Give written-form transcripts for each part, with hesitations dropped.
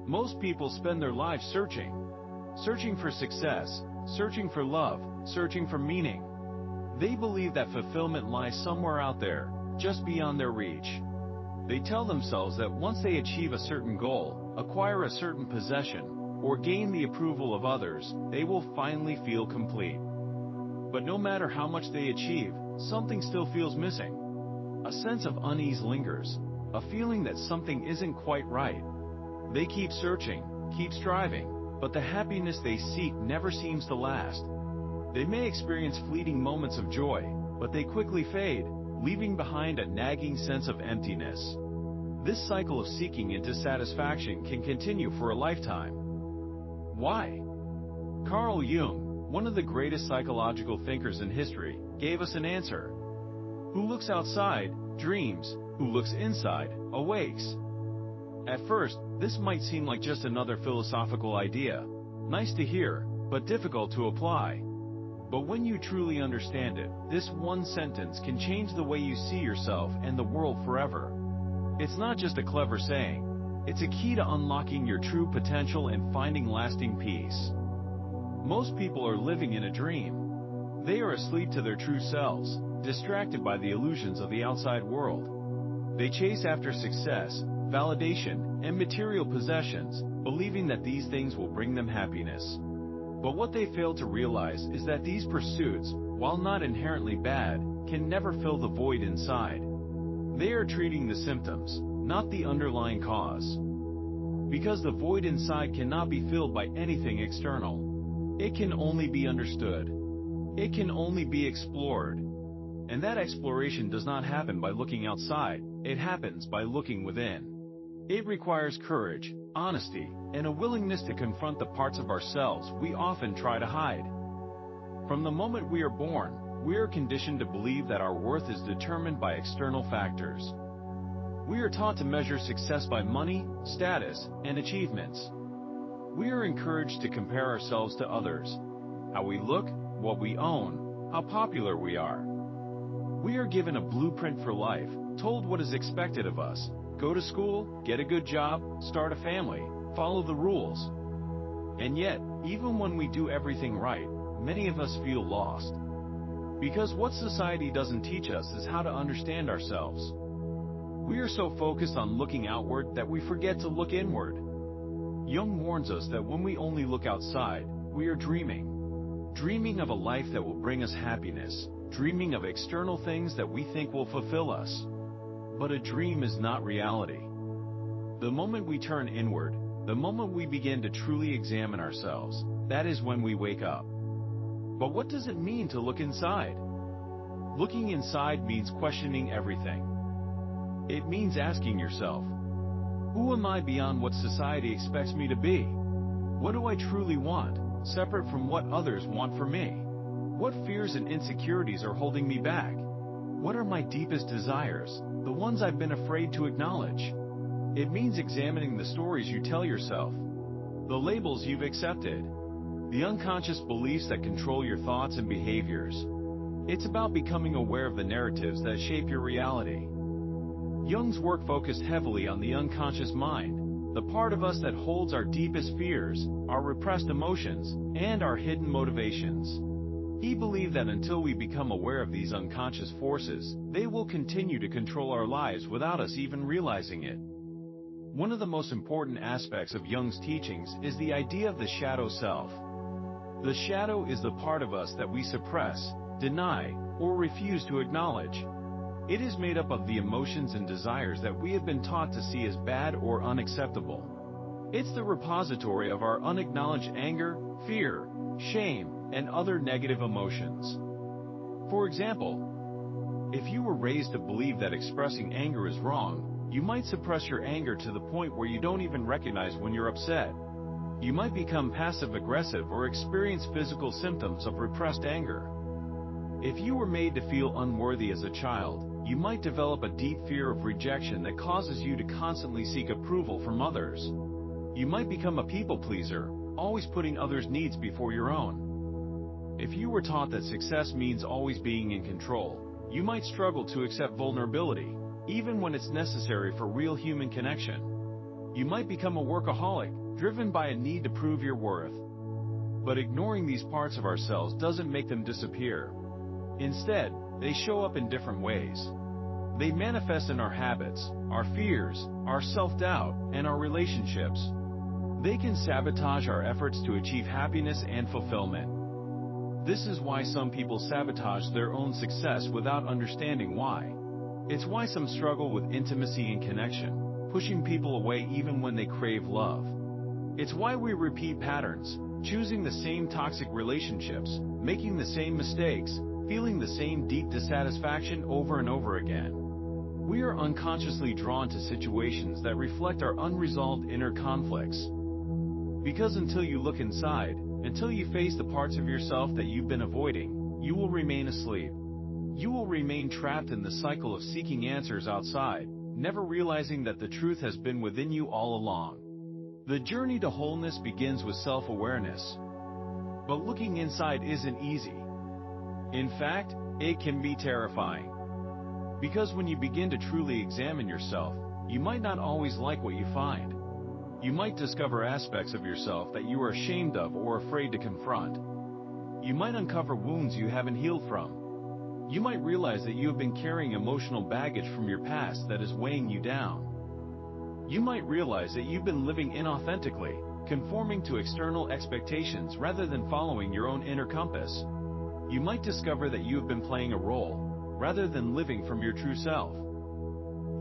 Most people spend their lives searching for success, searching for love, searching for meaning. They believe that fulfillment lies somewhere out there, just beyond their reach. They tell themselves that once they achieve a certain goal, acquire a certain possession, or gain the approval of others, they will finally feel complete. But no matter how much they achieve, something still feels missing. A sense of unease lingers, a feeling that something isn't quite right. They keep searching, keep striving, but the happiness they seek never seems to last. They may experience fleeting moments of joy, but they quickly fade, leaving behind a nagging sense of emptiness. This cycle of seeking into satisfaction can continue for a lifetime. Why? Carl Jung, one of the greatest psychological thinkers in history, gave us an answer. Who looks outside, dreams. Who looks inside, awakes. At first, this might seem like just another philosophical idea. Nice to hear, but difficult to apply. But when you truly understand it, this one sentence can change the way you see yourself and the world forever. It's not just a clever saying. It's a key to unlocking your true potential and finding lasting peace. Most people are living in a dream. They are asleep to their true selves, distracted by the illusions of the outside world. They chase after success, validation, and material possessions, believing that these things will bring them happiness. But what they fail to realize is that these pursuits, while not inherently bad, can never fill the void inside. They are treating the symptoms, not the underlying cause. Because the void inside cannot be filled by anything external. It can only be understood. It can only be explored. And that exploration does not happen by looking outside, it happens by looking within. It requires courage, honesty, and a willingness to confront the parts of ourselves we often try to hide. From the moment we are born, we are conditioned to believe that our worth is determined by external factors. We are taught to measure success by money, status, and achievements. We are encouraged to compare ourselves to others. How we look, what we own, how popular we are. We are given a blueprint for life, told what is expected of us. Go to school, get a good job, start a family, follow the rules. And yet, even when we do everything right, many of us feel lost. Because what society doesn't teach us is how to understand ourselves. We are so focused on looking outward that we forget to look inward. Jung warns us that when we only look outside, we are dreaming. Dreaming of a life that will bring us happiness. Dreaming of external things that we think will fulfill us. But a dream is not reality. The moment we turn inward, the moment we begin to truly examine ourselves, that is when we wake up. But what does it mean to look inside? Looking inside means questioning everything. It means asking yourself, who am I beyond what society expects me to be? What do I truly want, separate from what others want for me? What fears and insecurities are holding me back? What are my deepest desires, the ones I've been afraid to acknowledge? It means examining the stories you tell yourself, the labels you've accepted, the unconscious beliefs that control your thoughts and behaviors. It's about becoming aware of the narratives that shape your reality. Jung's work focused heavily on the unconscious mind, the part of us that holds our deepest fears, our repressed emotions, and our hidden motivations. He believed that until we become aware of these unconscious forces, they will continue to control our lives without us even realizing it. One of the most important aspects of Jung's teachings is the idea of the shadow self. The shadow is the part of us that we suppress, deny, or refuse to acknowledge. It is made up of the emotions and desires that we have been taught to see as bad or unacceptable. It's the repository of our unacknowledged anger, fear, shame, and other negative emotions. For example, if you were raised to believe that expressing anger is wrong, you might suppress your anger to the point where you don't even recognize when you're upset. You might become passive-aggressive or experience physical symptoms of repressed anger. If you were made to feel unworthy as a child, you might develop a deep fear of rejection that causes you to constantly seek approval from others. You might become a people pleaser, always putting others' needs before your own. If you were taught that success means always being in control, you might struggle to accept vulnerability, even when it's necessary for real human connection. You might become a workaholic, driven by a need to prove your worth. But ignoring these parts of ourselves doesn't make them disappear. Instead, they show up in different ways. They manifest in our habits, our fears, our self-doubt, and our relationships. They can sabotage our efforts to achieve happiness and fulfillment. This is why some people sabotage their own success without understanding why. It's why some struggle with intimacy and connection, pushing people away even when they crave love. It's why we repeat patterns, choosing the same toxic relationships, making the same mistakes, feeling the same deep dissatisfaction over and over again. We are unconsciously drawn to situations that reflect our unresolved inner conflicts. Because until you look inside, until you face the parts of yourself that you've been avoiding, you will remain asleep. You will remain trapped in the cycle of seeking answers outside, never realizing that the truth has been within you all along. The journey to wholeness begins with self-awareness. But looking inside isn't easy. In fact, it can be terrifying. Because when you begin to truly examine yourself, you might not always like what you find. You might discover aspects of yourself that you are ashamed of or afraid to confront. You might uncover wounds you haven't healed from. You might realize that you have been carrying emotional baggage from your past that is weighing you down. You might realize that you've been living inauthentically, conforming to external expectations rather than following your own inner compass. You might discover that you have been playing a role, rather than living from your true self.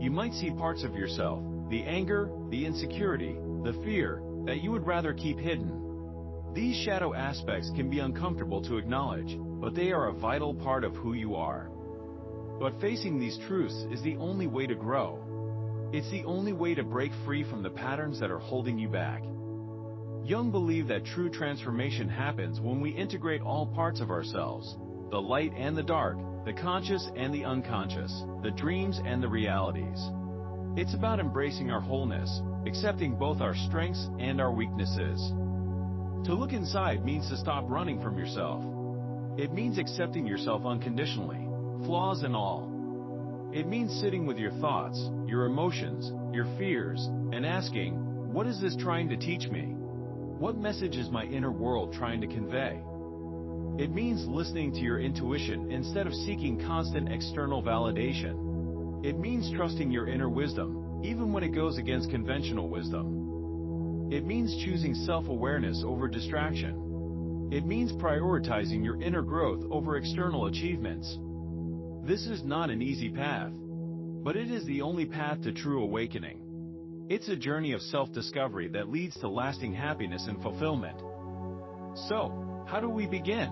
You might see parts of yourself, the anger, the insecurity, the fear, that you would rather keep hidden. These shadow aspects can be uncomfortable to acknowledge, but they are a vital part of who you are. But facing these truths is the only way to grow. It's the only way to break free from the patterns that are holding you back. Jung believed that true transformation happens when we integrate all parts of ourselves, the light and the dark, the conscious and the unconscious, the dreams and the realities. It's about embracing our wholeness, accepting both our strengths and our weaknesses. To look inside means to stop running from yourself. It means accepting yourself unconditionally, flaws and all. It means sitting with your thoughts, your emotions, your fears, and asking, what is this trying to teach me? What message is my inner world trying to convey? It means listening to your intuition instead of seeking constant external validation. It means trusting your inner wisdom, even when it goes against conventional wisdom. It means choosing self-awareness over distraction. It means prioritizing your inner growth over external achievements. This is not an easy path, but it is the only path to true awakening. It's a journey of self-discovery that leads to lasting happiness and fulfillment. So, how do we begin?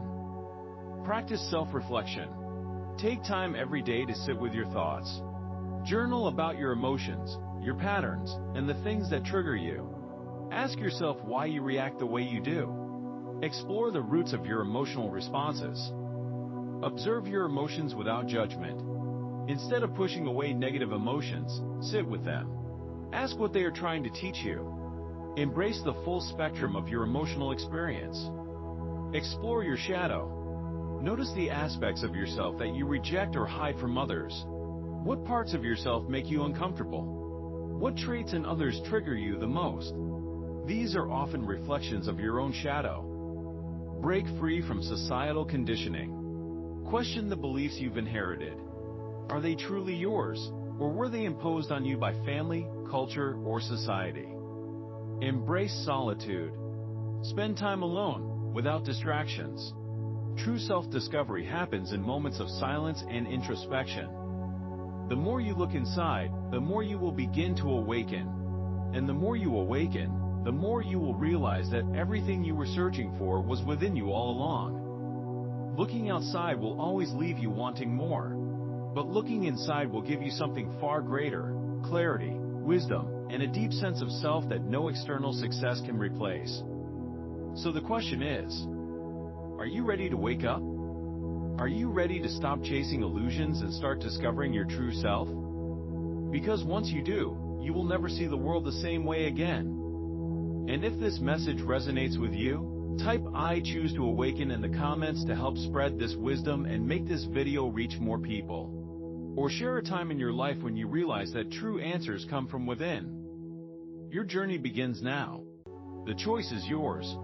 Practice self-reflection. Take time every day to sit with your thoughts. Journal about your emotions, your patterns, and the things that trigger you. Ask yourself why you react the way you do. Explore the roots of your emotional responses. Observe your emotions without judgment. Instead of pushing away negative emotions, sit with them. Ask what they are trying to teach you. Embrace the full spectrum of your emotional experience. Explore your shadow. Notice the aspects of yourself that you reject or hide from others. What parts of yourself make you uncomfortable? What traits in others trigger you the most? These are often reflections of your own shadow. Break free from societal conditioning. Question the beliefs you've inherited. Are they truly yours, or were they imposed on you by family, culture, or society? Embrace solitude. Spend time alone, without distractions. True self-discovery happens in moments of silence and introspection. The more you look inside, the more you will begin to awaken. And the more you awaken, the more you will realize that everything you were searching for was within you all along. Looking outside will always leave you wanting more. But looking inside will give you something far greater: clarity, wisdom, and a deep sense of self that no external success can replace. So the question is, are you ready to wake up? Are you ready to stop chasing illusions and start discovering your true self? Because once you do, you will never see the world the same way again. And if this message resonates with you, type "I choose to awaken" in the comments to help spread this wisdom and make this video reach more people. Or share a time in your life when you realize that true answers come from within. Your journey begins now. The choice is yours.